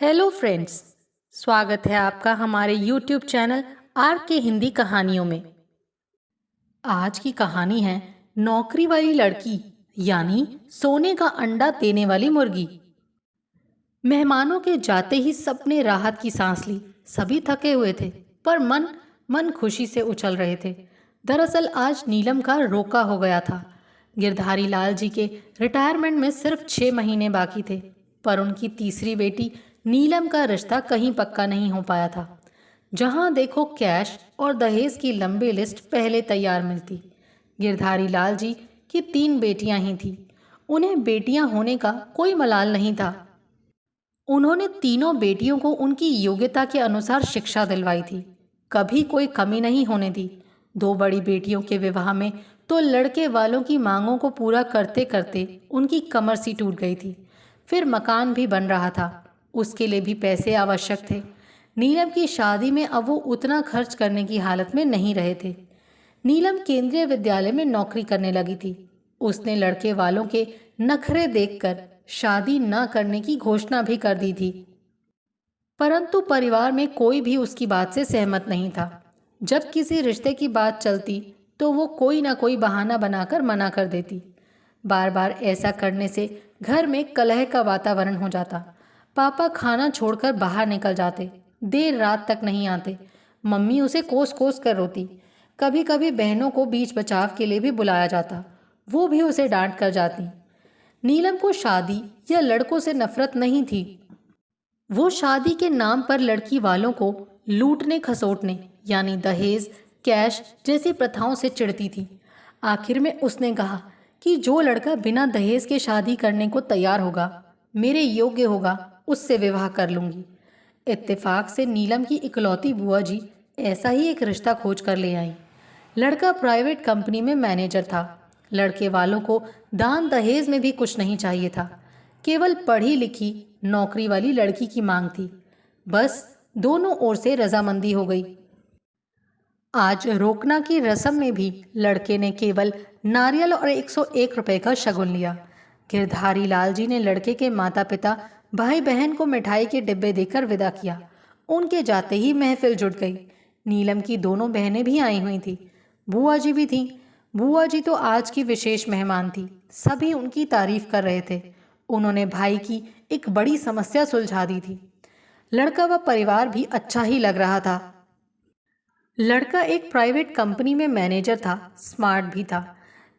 Hello friends. स्वागत है आपका हमारे यूट्यूब चैनल आर के हिंदी कहानियों में। आज की कहानी है नौकरी वाली लड़की यानी सोने का अंडा देने वाली मुर्गी। मेहमानों के जाते ही सबने राहत की सांस ली। सभी थके हुए थे पर मन मन खुशी से उछल रहे थे। दरअसल आज नीलम का रोका हो गया था। गिरधारी लाल जी के रिटायरमेंट में सिर्फ 6 महीने बाकी थे, पर उनकी तीसरी बेटी नीलम का रिश्ता कहीं पक्का नहीं हो पाया था। जहां देखो कैश और दहेज की लंबी लिस्ट पहले तैयार मिलती। गिरधारी लाल जी की 3 बेटियां ही थीं। उन्हें बेटियां होने का कोई मलाल नहीं था। उन्होंने तीनों बेटियों को उनकी योग्यता के अनुसार शिक्षा दिलवाई थी, कभी कोई कमी नहीं होने दी। 2 बड़ी बेटियों के विवाह में तो लड़के वालों की मांगों को पूरा करते करते उनकी कमर सी टूट गई थी। फिर मकान भी बन रहा था, उसके लिए भी पैसे आवश्यक थे। नीलम की शादी में अब वो उतना खर्च करने की हालत में नहीं रहे थे। नीलम केंद्रीय विद्यालय में नौकरी करने लगी थी। उसने लड़के वालों के नखरे देखकर शादी न करने की घोषणा भी कर दी थी, परंतु परिवार में कोई भी उसकी बात से सहमत नहीं था। जब किसी रिश्ते की बात चलती तो वो कोई ना कोई बहाना बनाकर मना कर देती। बार बार ऐसा करने से घर में कलह का वातावरण हो जाता। पापा खाना छोड़कर बाहर निकल जाते, देर रात तक नहीं आते। मम्मी उसे कोस कोस कर रोती। कभी कभी बहनों को बीच बचाव के लिए भी बुलाया जाता, वो भी उसे डांट कर जाती। नीलम को शादी या लड़कों से नफरत नहीं थी। वो शादी के नाम पर लड़की वालों को लूटने खसोटने यानी दहेज, कैश जैसी प्रथाओं से चिढ़ती थी। आखिर में उसने कहा कि जो लड़का बिना दहेज के शादी करने को तैयार होगा, मेरे योग्य होगा, उससे विवाह कर लूंगी। इत्तेफाक से नीलम की इकलौती बुआ जी ऐसा ही एक रिश्ता खोज कर ले आई। लड़का प्राइवेट कंपनी में मैनेजर था। लड़के वालों को दान दहेज में भी कुछ नहीं चाहिए था, केवल पढ़ी लिखी नौकरी वाली लड़की की मांग थी। बस दोनों ओर से रजामंदी हो गई। आज रोकना की रस्म में भी लड़के ने केवल नारियल और 101 रुपए का शगुन लिया। गिरधारी लाल जी ने लड़के के माता पिता भाई बहन को मिठाई के डिब्बे देकर विदा किया। उनके जाते ही महफिल जुट गई। नीलम की दोनों बहनें भी आई हुई थी, बुआ जी भी थीं। बुआ जी तो आज की विशेष मेहमान थी। सभी उनकी तारीफ कर रहे थे। उन्होंने भाई की एक बड़ी समस्या सुलझा दी थी। लड़का व परिवार भी अच्छा ही लग रहा था। लड़का एक प्राइवेट कंपनी में मैनेजर था, स्मार्ट भी था।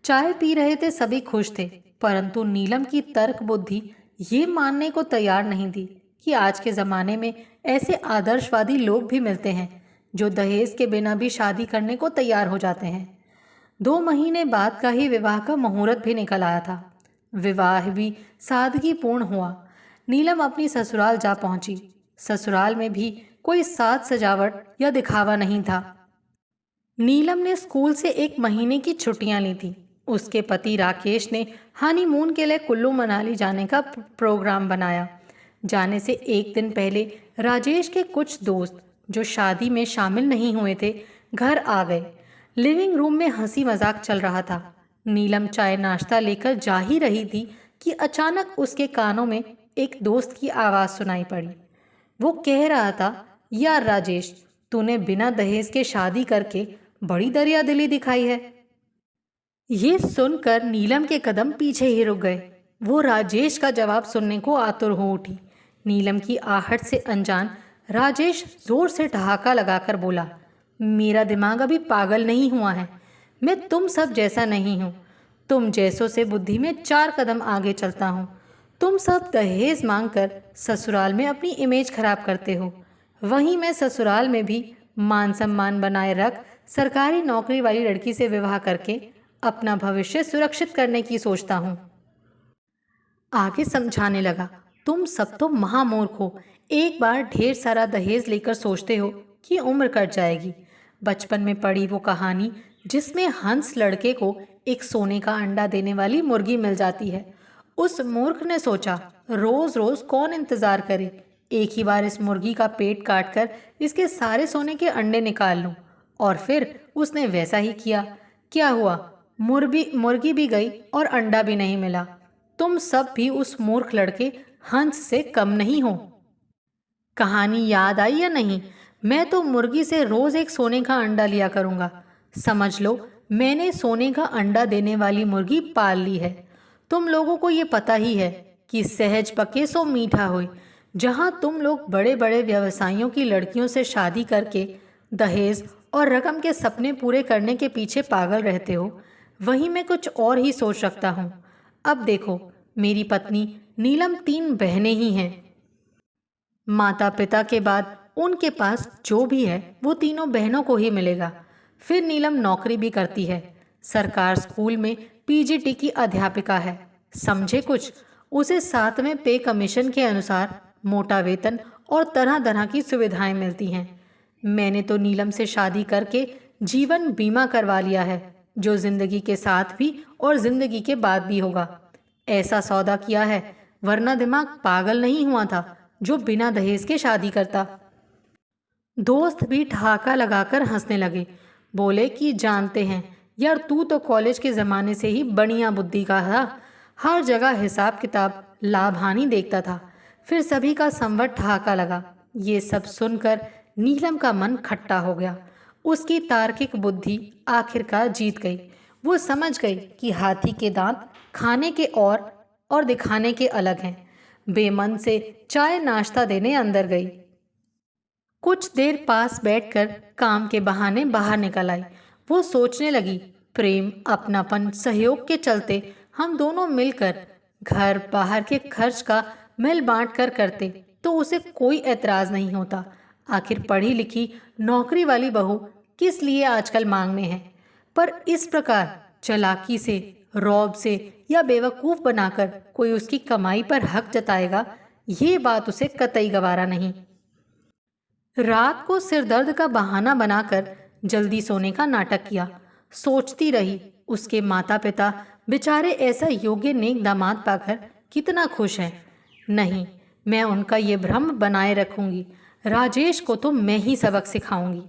चाय पी रहे थे, सभी खुश थे। परंतु नीलम की तर्क बुद्धि ये मानने को तैयार नहीं थी कि आज के ज़माने में ऐसे आदर्शवादी लोग भी मिलते हैं जो दहेज के बिना भी शादी करने को तैयार हो जाते हैं। 2 महीने बाद का ही विवाह का मुहूर्त भी निकल आया था। विवाह भी सादगीपूर्ण हुआ। नीलम अपनी ससुराल जा पहुंची। ससुराल में भी कोई साज सजावट या दिखावा नहीं था। नीलम ने स्कूल से 1 महीने की छुट्टियां ली थी। उसके पति राकेश ने हनीमून के लिए कुल्लू मनाली जाने का प्रोग्राम बनाया। जाने से एक दिन पहले राजेश के कुछ दोस्त जो शादी में शामिल नहीं हुए थे घर आ गए। लिविंग रूम में हंसी मजाक चल रहा था। नीलम चाय नाश्ता लेकर जा ही रही थी कि अचानक उसके कानों में एक दोस्त की आवाज़ सुनाई पड़ी। वो कह रहा था, यार राजेश, तूने बिना दहेज के शादी करके बड़ी दरियादिली दिखाई है। ये सुनकर नीलम के कदम पीछे ही रुक गए। वो राजेश का जवाब सुनने को आतुर हो उठी। नीलम की आहट से अनजान राजेश जोर से ठहाका लगाकर बोला, मेरा दिमाग अभी पागल नहीं हुआ है। मैं तुम सब जैसा नहीं हूँ। तुम जैसों से बुद्धि में 4 कदम आगे चलता हूँ। तुम सब दहेज मांगकर ससुराल में अपनी इमेज खराब करते हो। वहीं मैं ससुराल में भी मान सम्मान बनाए रख सरकारी नौकरी वाली लड़की से विवाह करके अपना भविष्य सुरक्षित करने की सोचता हूँ। आगे समझाने लगा, तुम सब तो महामूर्ख हो। एक बार ढेर सारा दहेज लेकर सोचते हो कि उम्र कट जाएगी। बचपन में पढ़ी वो कहानी जिसमें हंस लड़के को एक सोने का अंडा देने वाली मुर्गी मिल जाती है। उस मूर्ख ने सोचा, रोज रोज कौन इंतजार करे, एक ही बार इस मुर्गी का पेट काटकर इसके सारे सोने के अंडे निकाल लूं। और फिर उसने वैसा ही किया। क्या हुआ, मुर्गी भी गई और अंडा भी नहीं मिला। तुम सब भी उस मूर्ख लड़के हंस से कम नहीं हो। कहानी याद आई या नहीं? मैं तो मुर्गी से रोज एक सोने का अंडा लिया करूंगा। समझ लो, मैंने सोने का अंडा देने वाली मुर्गी पाल ली है। तुम लोगों को ये पता ही है कि सहज पके सो मीठा होए। जहां तुम लोग बड़े बड़े व्यवसायियों की लड़कियों से शादी करके दहेज और रकम के सपने पूरे करने के पीछे पागल रहते हो, वहीं मैं कुछ और ही सोच रखता हूँ। अब देखो, मेरी पत्नी नीलम 3 बहनें ही हैं। माता पिता के बाद उनके पास जो भी है वो तीनों बहनों को ही मिलेगा। फिर नीलम नौकरी भी करती है। सरकार स्कूल में पीजीटी की अध्यापिका है। समझे कुछ? उसे 7वें पे कमीशन के अनुसार मोटा वेतन और तरह तरह की सुविधाएं मिलती हैं। मैंने तो नीलम से शादी करके जीवन बीमा करवा लिया है, जो जिंदगी के साथ भी और जिंदगी के बाद भी होगा। ऐसा सौदा किया है, वरना दिमाग पागल नहीं हुआ था जो बिना दहेज के शादी करता। दोस्त भी ठहाका लगाकर हंसने लगे। बोले कि जानते हैं यार, तू तो कॉलेज के ज़माने से ही बढ़िया बुद्धि का था। हर जगह हिसाब किताब लाभ हानि देखता था। फिर सभी का संवट ठहाका लगा। ये सब सुनकर नीलम का मन खट्टा हो गया। उसकी तार्किक बुद्धि आखिरकार जीत गई। वो समझ गई कि हाथी के दांत खाने के और दिखाने के अलग हैं। बेमन से चाय नाश्ता देने अंदर गई। कुछ देर पास बैठकर काम के बहाने बाहर निकल आई। वो सोचने लगी, प्रेम, अपनापन, सहयोग के चलते हम दोनों मिलकर घर बाहर के खर्च का मिल बांट कर करते तो उसे कोई एतराज नहीं होता। आखिर पढ़ी लिखी नौकरी वाली बहू किस लिए आजकल मांग में है। पर इस प्रकार चालाकी से, रौब से या बेवकूफ़ बनाकर कोई उसकी कमाई पर हक जताएगा, ये बात उसे कतई गवारा नहीं। रात को सिरदर्द का बहाना बनाकर जल्दी सोने का नाटक किया। सोचती रही, उसके माता पिता बेचारे ऐसा योग्य नेक दामाद पाकर कितना खुश हैं। नहीं, मैं उनका ये भ्रम बनाए रखूंगी। राजेश को तो मैं ही सबक सिखाऊंगी।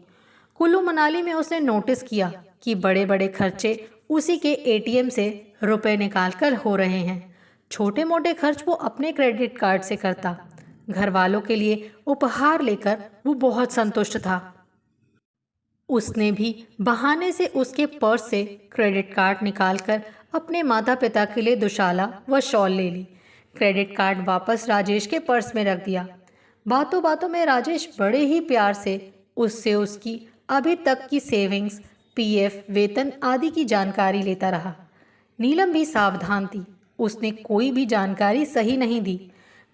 कुल्लू मनाली में उसने नोटिस किया कि बड़े बड़े खर्चे उसी के एटीएम से रुपए निकालकर हो रहे हैं। छोटे मोटे खर्च वो अपने क्रेडिट कार्ड से करता। घर वालों के लिए उपहार लेकर वो बहुत संतुष्ट था। उसने भी बहाने से उसके पर्स से क्रेडिट कार्ड निकालकर अपने माता पिता के लिए दुशाला व शॉल ले ली। क्रेडिट कार्ड वापस राजेश के पर्स में रख दिया। बातों बातों में राजेश बड़े ही प्यार से उससे उसकी अभी तक की सेविंग्स, पीएफ, वेतन आदि की जानकारी लेता रहा। नीलम भी सावधान थी। उसने कोई भी जानकारी सही नहीं दी।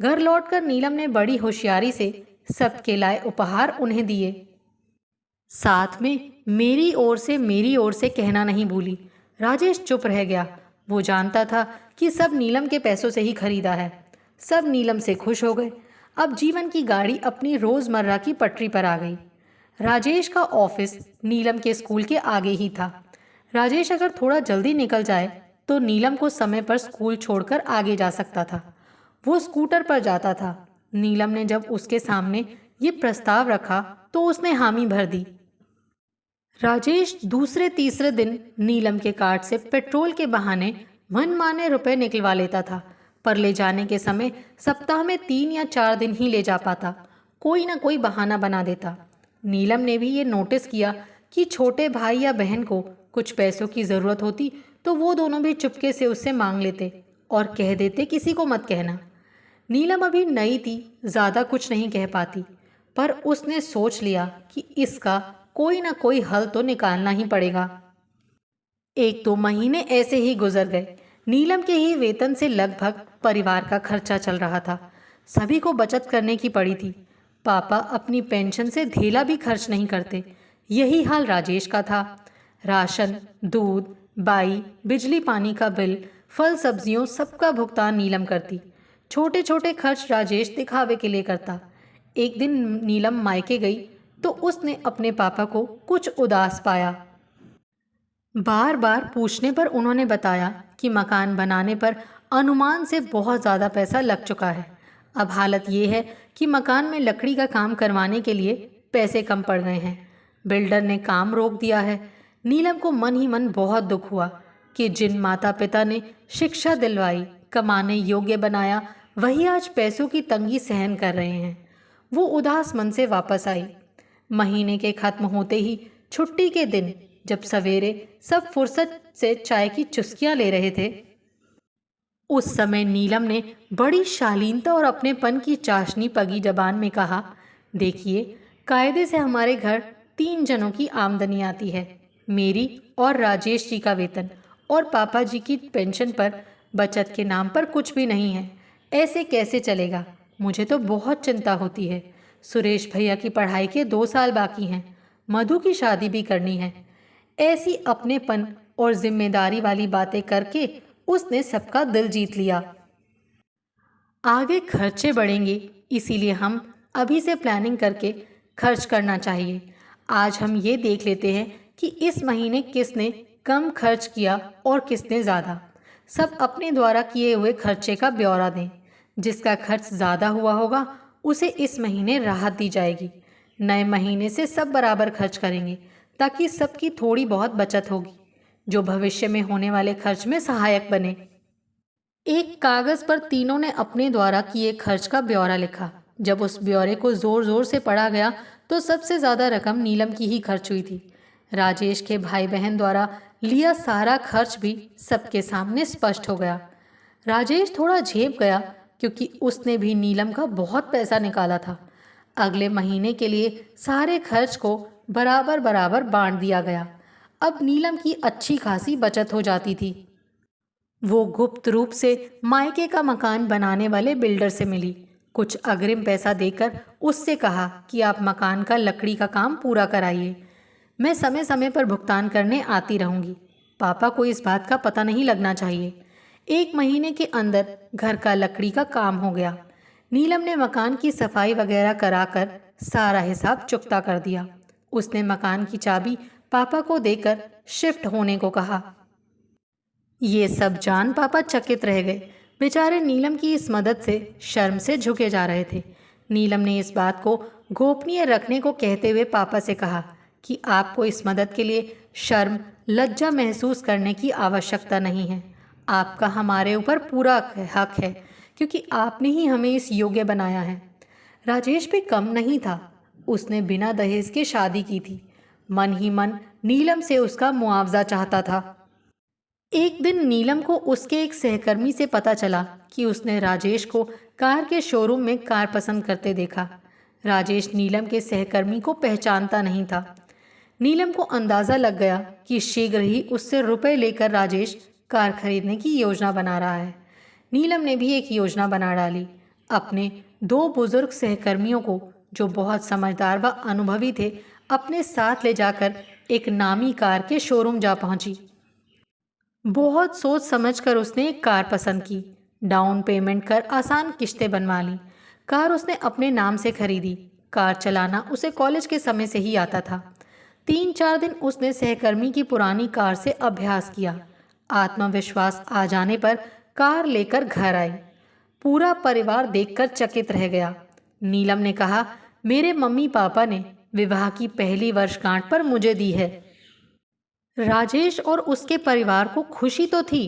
घर लौटकर नीलम ने बड़ी होशियारी से सबके लाए उपहार उन्हें दिए। साथ में मेरी ओर से कहना नहीं भूली। राजेश चुप रह गया। वो जानता था कि सब नीलम के पैसों से ही खरीदा है। सब नीलम से खुश हो गए। अब जीवन की गाड़ी अपनी रोजमर्रा की पटरी पर आ गई। राजेश का ऑफिस नीलम के स्कूल के आगे ही था। राजेश अगर थोड़ा जल्दी निकल जाए तो नीलम को समय पर स्कूल छोड़कर आगे जा सकता था। वो स्कूटर पर जाता था। नीलम ने जब उसके सामने ये प्रस्ताव रखा तो उसने हामी भर दी। राजेश दूसरे तीसरे दिन नीलम के कार्ड से पेट्रोल के बहाने मनमाने रुपए निकलवा लेता था, पर ले जाने के समय सप्ताह में 3 या 4 दिन ही ले जा पाता। कोई ना कोई बहाना बना देता। नीलम ने भी ये नोटिस किया कि छोटे भाई या बहन को कुछ पैसों की ज़रूरत होती तो वो दोनों भी चुपके से उससे मांग लेते और कह देते किसी को मत कहना। नीलम अभी नई थी, ज़्यादा कुछ नहीं कह पाती, पर उसने सोच लिया कि इसका कोई ना कोई हल तो निकालना ही पड़ेगा। 1-2 महीने ऐसे ही गुजर गए। नीलम के ही वेतन से लगभग परिवार का खर्चा चल रहा था। सभी को बचत करने की पड़ी थी। पापा अपनी पेंशन से धेला भी खर्च नहीं करते। यही हाल राजेश का था। राशन, दूध, बाई, बिजली पानी का बिल, फल सब्जियों सबका भुगतान नीलम करती। छोटे छोटे खर्च राजेश दिखावे के लिए करता। एक दिन नीलम मायके गई तो उसने अपने पापा को कुछ उदास पाया। बार बार पूछने पर उन्होंने बताया कि मकान बनाने पर अनुमान से बहुत ज़्यादा पैसा लग चुका है। अब हालत ये है कि मकान में लकड़ी का काम करवाने के लिए पैसे कम पड़ गए हैं। बिल्डर ने काम रोक दिया है। नीलम को मन ही मन बहुत दुख हुआ कि जिन माता पिता ने शिक्षा दिलवाई, कमाने योग्य बनाया, वही आज पैसों की तंगी सहन कर रहे हैं। वो उदास मन से वापस आई। महीने के खत्म होते ही छुट्टी के दिन जब सवेरे सब फुर्सत से चाय की चुस्कियां ले रहे थे, उस समय नीलम ने बड़ी शालीनता और अपनेपन की चाशनी पगी जबान में कहा, देखिए, कायदे से हमारे घर 3 जनों की आमदनी आती है, मेरी और राजेश जी का वेतन, और पापा जी की पेंशन पर बचत के नाम पर कुछ भी नहीं है। ऐसे कैसे चलेगा? मुझे तो बहुत चिंता होती है। सुरेश भैया की पढ़ाई के 2 साल बाकी हैं, मधु की शादी भी करनी है। ऐसी अपनेपन और जिम्मेदारी वाली बातें करके उसने सबका दिल जीत लिया। आगे खर्चे बढ़ेंगे, इसीलिए हम अभी से प्लानिंग करके खर्च करना चाहिए। आज हम ये देख लेते हैं कि इस महीने किसने कम खर्च किया और किसने ज़्यादा। सब अपने द्वारा किए हुए खर्चे का ब्यौरा दें। जिसका खर्च ज़्यादा हुआ होगा उसे इस महीने राहत दी जाएगी। नए महीने से सब बराबर खर्च करेंगे ताकि सबकी थोड़ी बहुत बचत होगी, जो भविष्य में होने वाले खर्च में सहायक बने। एक कागज़ पर तीनों ने अपने द्वारा किए खर्च का ब्यौरा लिखा। जब उस ब्यौरे को ज़ोर ज़ोर से पढ़ा गया तो सबसे ज़्यादा रकम नीलम की ही खर्च हुई थी। राजेश के भाई बहन द्वारा लिया सारा खर्च भी सबके सामने स्पष्ट हो गया। राजेश थोड़ा झेप गया क्योंकि उसने भी नीलम का बहुत पैसा निकाला था। अगले महीने के लिए सारे खर्च को बराबर बराबर बांट दिया गया। अब नीलम की अच्छी खासी बचत हो जाती थी। वो गुप्त रूप से मायके का मकान बनाने वाले बिल्डर से मिली। कुछ अग्रिम पैसा देकर उससे कहा कि आप मकान का लकड़ी का काम पूरा कराइए, मैं समय समय पर भुगतान करने आती रहूँगी। पापा को इस बात का पता नहीं लगना चाहिए। 1 महीने के अंदर घर का लकड़ी का काम हो गया। नीलम ने मकान की सफाई वगैरह कराकर सारा हिसाब चुकता कर दिया। उसने मकान की चाबी पापा को देकर शिफ्ट होने को कहा। ये सब जान पापा चकित रह गए। बेचारे नीलम की इस मदद से शर्म से झुके जा रहे थे। नीलम ने इस बात को गोपनीय रखने को कहते हुए पापा से कहा कि आपको इस मदद के लिए शर्म लज्जा महसूस करने की आवश्यकता नहीं है। आपका हमारे ऊपर पूरा हक है क्योंकि आपने ही हमें इस योग्य बनाया है। राजेश भी कम नहीं था। उसने बिना दहेज के शादी की थी। मन ही मन नीलम से उसका मुआवजा चाहता था। एक दिन नीलम को उसके एक सहकर्मी से पता चला कि उसने राजेश को कार के शोरूम में कार पसंद करते देखा। राजेश नीलम के सहकर्मी को पहचानता नहीं था। नीलम को अंदाज़ा लग गया कि शीघ्र ही उससे रुपए लेकर राजेश कार खरीदने की योजना बना रहा है। नीलम ने भी एक योजना बना डाली। अपने 2 बुजुर्ग सहकर्मियों को, जो बहुत समझदार व अनुभवी थे, अपने साथ ले जाकर एक नामी कार के शोरूम जा पहुंची। बहुत सोच समझकर उसने एक कार पसंद की। डाउन पेमेंट कर आसान किश्तें बनवा ली। कार उसने अपने नाम से खरीदी। कार चलाना उसे कॉलेज के समय से ही आता था। 3-4 दिन उसने सहकर्मी की पुरानी कार से अभ्यास किया। आत्मविश्वास आ जाने पर कार लेकर घर आई। पूरा परिवार देखकर चकित रह गया। नीलम ने कहा, मेरे मम्मी पापा ने विवाह की पहली वर्षगांठ पर मुझे दी है। राजेश और उसके परिवार को खुशी तो थी,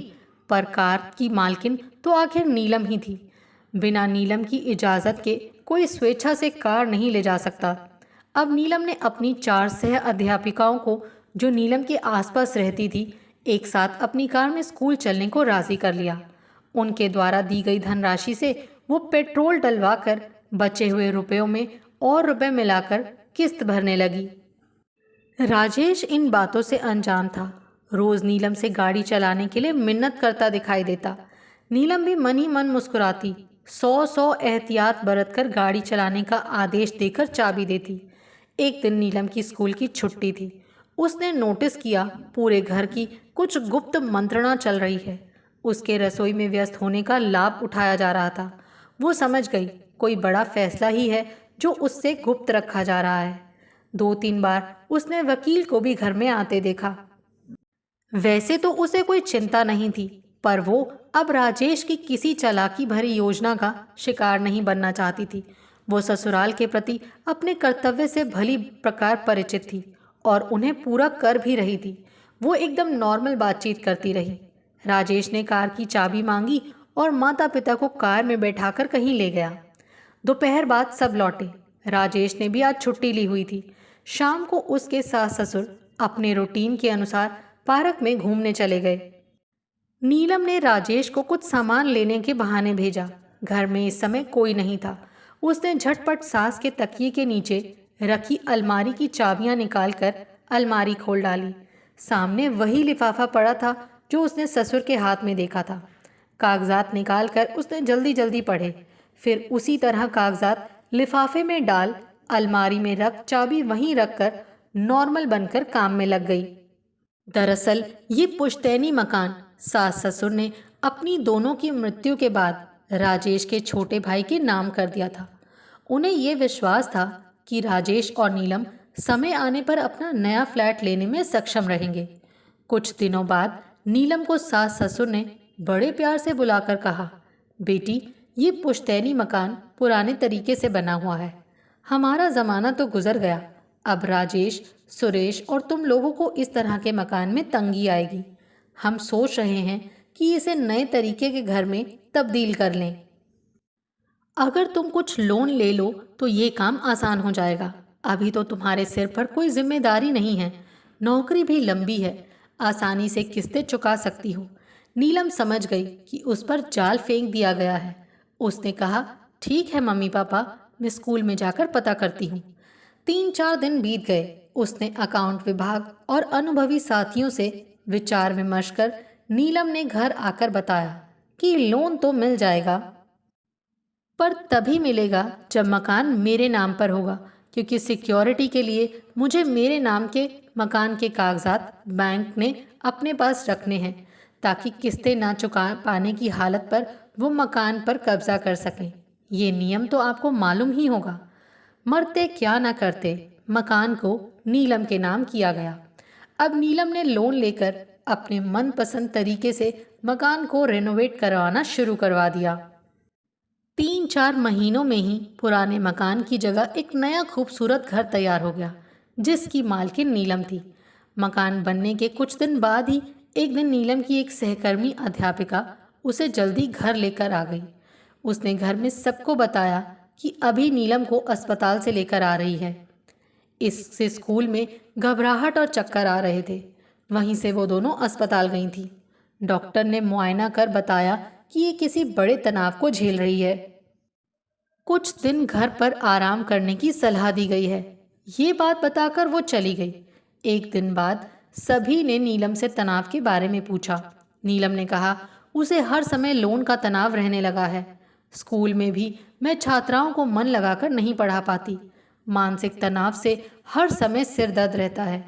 पर कार की मालकिन तो आखिर नीलम ही थी। बिना नीलम की इजाज़त के कोई स्वेच्छा से कार नहीं ले जा सकता। अब नीलम ने अपनी 4 सह अध्यापिकाओं को, जो नीलम के आसपास रहती थी, एक साथ अपनी कार में स्कूल चलने को राज़ी कर लिया। उनके द्वारा दी गई धनराशि से वो पेट्रोल डलवाकर बचे हुए रुपयों में और रुपए मिलाकर किस्त भरने लगी। राजेश इन बातों से अनजान था। रोज नीलम से गाड़ी चलाने के लिए मिन्नत करता दिखाई देता। नीलम भी मन ही मन मुस्कुराती, 100 एहतियात बरतकर गाड़ी चलाने का आदेश देकर चाबी देती। एक दिन नीलम की स्कूल की छुट्टी थी। उसने नोटिस किया पूरे घर की कुछ गुप्त मंत्रणा चल रही है। उसके रसोई में व्यस्त होने का लाभ उठाया जा रहा था। वो समझ गई कोई बड़ा फैसला ही है जो उससे गुप्त रखा जा रहा है। 2-3 बार उसने वकील को भी घर में आते देखा। वैसे तो उसे कोई चिंता नहीं थी, पर वो अब राजेश की किसी चालाकी भरी योजना का शिकार नहीं बनना चाहती थी। वो ससुराल के प्रति अपने कर्तव्य से भली प्रकार परिचित थी और उन्हें पूरा कर भी रही थी। वो एकदम नॉर्मल बातचीत करती रही। राजेश ने कार की चाबी मांगी और माता पिता को कार में बैठाकर कहीं ले गया। दोपहर बाद सब लौटे। राजेश ने भी आज छुट्टी ली हुई थी। शाम को उसके सास ससुर अपने रूटीन के अनुसार पार्क में घूमने चले गए। नीलम ने राजेश को कुछ सामान लेने के बहाने भेजा। घर में इस समय कोई नहीं था। उसने झटपट सास के तकिए के नीचे रखी अलमारी की चाबियां निकालकर अलमारी खोल डाली। सामने वही लिफाफा पड़ा था जो उसने ससुर के हाथ में देखा था। कागजात निकालकर उसने जल्दी जल्दी पढ़े, फिर उसी तरह कागजात लिफाफे में डाल अलमारी में रख चाबी वहीं रखकर नॉर्मल बनकर काम में लग गई। दरअसल ये पुश्तैनी मकान सास ससुर ने अपनी दोनों की मृत्यु के बाद राजेश के छोटे भाई के नाम कर दिया था। उन्हें ये विश्वास था कि राजेश और नीलम समय आने पर अपना नया फ्लैट लेने में सक्षम रहेंगे। कुछ दिनों बाद नीलम को सास ससुर ने बड़े प्यार से बुलाकर कहा, बेटी, ये पुश्तैनी मकान पुराने तरीके से बना हुआ है। हमारा ज़माना तो गुजर गया। अब राजेश, सुरेश और तुम लोगों को इस तरह के मकान में तंगी आएगी। हम सोच रहे हैं कि इसे नए तरीके के घर में तब्दील कर लें। अगर तुम कुछ लोन ले लो तो ये काम आसान हो जाएगा। अभी तो तुम्हारे सिर पर कोई जिम्मेदारी नहीं है, नौकरी भी लंबी है, आसानी से किस्तें चुका सकती हो। नीलम समझ गई कि उस पर जाल फेंक दिया गया है। उसने कहा, ठीक है मम्मी पापा, मैं स्कूल में जाकर पता करती हूँ। 3-4 दिन बीत गए। उसने अकाउंट विभाग और अनुभवी साथियों से विचार विमर्श कर नीलम ने घर आकर बताया कि लोन तो मिल जाएगा, पर तभी मिलेगा जब मकान मेरे नाम पर होगा, क्योंकि सिक्योरिटी के लिए मुझे मेरे नाम के मकान के कागजात बैंक ने अपने पास रखने हैं, ताकि किस्तें ना चुका पाने की हालत पर वो मकान पर कब्जा कर सकें। ये नियम तो आपको मालूम ही होगा। मरते क्या ना करते, मकान को नीलम के नाम किया गया। अब नीलम ने लोन लेकर अपने मनपसंद तरीके से मकान को रेनोवेट करवाना शुरू करवा दिया। 3-4 महीनों में ही पुराने मकान की जगह एक नया खूबसूरत घर तैयार हो गया, जिसकी मालकिन नीलम थी। मकान बनने के कुछ दिन बाद ही एक दिन नीलम की एक सहकर्मी अध्यापिका उसे जल्दी घर लेकर आ गई। उसने घर में सबको बताया कि अभी नीलम को अस्पताल से लेकर आ रही है। इससे स्कूल में घबराहट और चक्कर आ रहे थे। वहीं से वो दोनों अस्पताल गई थी। डॉक्टर ने मुआयना कर बताया कि ये किसी बड़े तनाव को झेल रही है। कुछ दिन घर पर आराम करने की सलाह दी गई है। ये बात बताकर वो चली गई। एक दिन बाद सभी ने नीलम से तनाव के बारे में पूछा। नीलम ने कहा, उसे हर समय लोन का तनाव रहने लगा है। स्कूल में भी मैं छात्राओं को मन लगाकर नहीं पढ़ा पाती। मानसिक तनाव से हर समय सिर दर्द रहता है।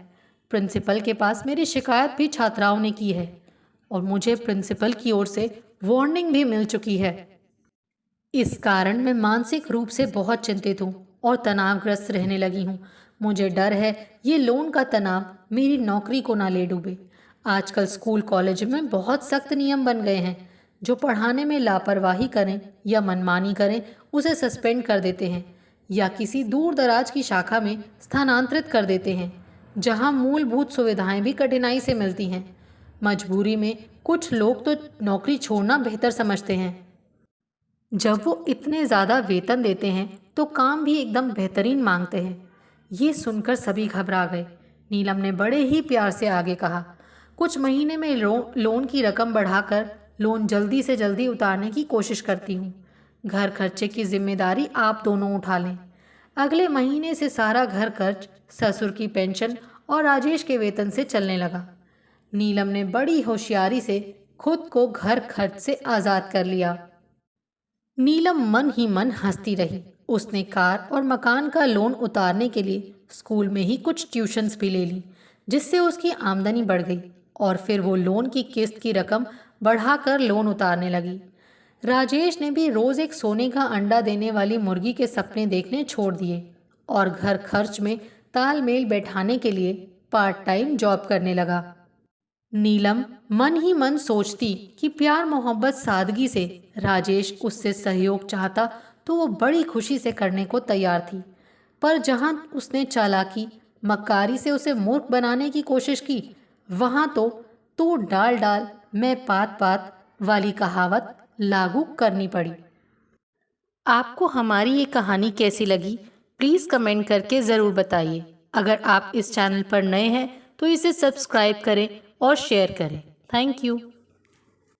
प्रिंसिपल के पास मेरी शिकायत भी छात्राओं ने की है और मुझे प्रिंसिपल की ओर से वार्निंग भी मिल चुकी है। इस कारण मैं मानसिक रूप से बहुत चिंतित हूँ और तनावग्रस्त रहने लगी हूँ। मुझे डर है ये लोन का तनाव मेरी नौकरी को ना ले डूबे। आजकल स्कूल कॉलेज में बहुत सख्त नियम बन गए हैं। जो पढ़ाने में लापरवाही करें या मनमानी करें उसे सस्पेंड कर देते हैं या किसी दूर दराज की शाखा में स्थानांतरित कर देते हैं, जहां मूलभूत सुविधाएं भी कठिनाई से मिलती हैं। मजबूरी में कुछ लोग तो नौकरी छोड़ना बेहतर समझते हैं। जब वो इतने ज़्यादा वेतन देते हैं तो काम भी एकदम बेहतरीन मांगते हैं। ये सुनकर सभी घबरा गए। नीलम ने बड़े ही प्यार से आगे कहा, कुछ महीने में लोन की रकम बढ़ाकर लोन जल्दी से जल्दी उतारने की कोशिश करती हूँ। घर खर्चे की जिम्मेदारी आप दोनों उठा लें। अगले महीने से सारा घर खर्च ससुर की पेंशन और राजेश के वेतन से चलने लगा। नीलम ने बड़ी होशियारी से खुद को घर खर्च से आज़ाद कर लिया। नीलम मन ही मन हंसती रही। उसने कार और मकान का लोन उतारने के लिए स्कूल में ही कुछ ट्यूशन्स भी ले ली, जिससे उसकी आमदनी बढ़ गई और फिर वो लोन की किस्त की रकम बढ़ाकर लोन उतारने लगी। राजेश ने भी रोज़ एक सोने का अंडा देने वाली मुर्गी के सपने देखने छोड़ दिए और घर खर्च में तालमेल बैठाने के लिए पार्ट टाइम जॉब करने लगा। नीलम मन ही मन सोचती कि प्यार मोहब्बत सादगी से राजेश उससे सहयोग चाहता तो वो बड़ी खुशी से करने को तैयार थी, पर जहां उसने चालाकी मक्कारी से उसे मूर्ख बनाने की कोशिश की, वहां तो तू डाल डाल मैं पात पात वाली कहावत लागू करनी पड़ी। आपको हमारी ये कहानी कैसी लगी प्लीज़ कमेंट करके ज़रूर बताइए। अगर आप इस चैनल पर नए हैं तो इसे सब्सक्राइब करें और शेयर करें। Thank you.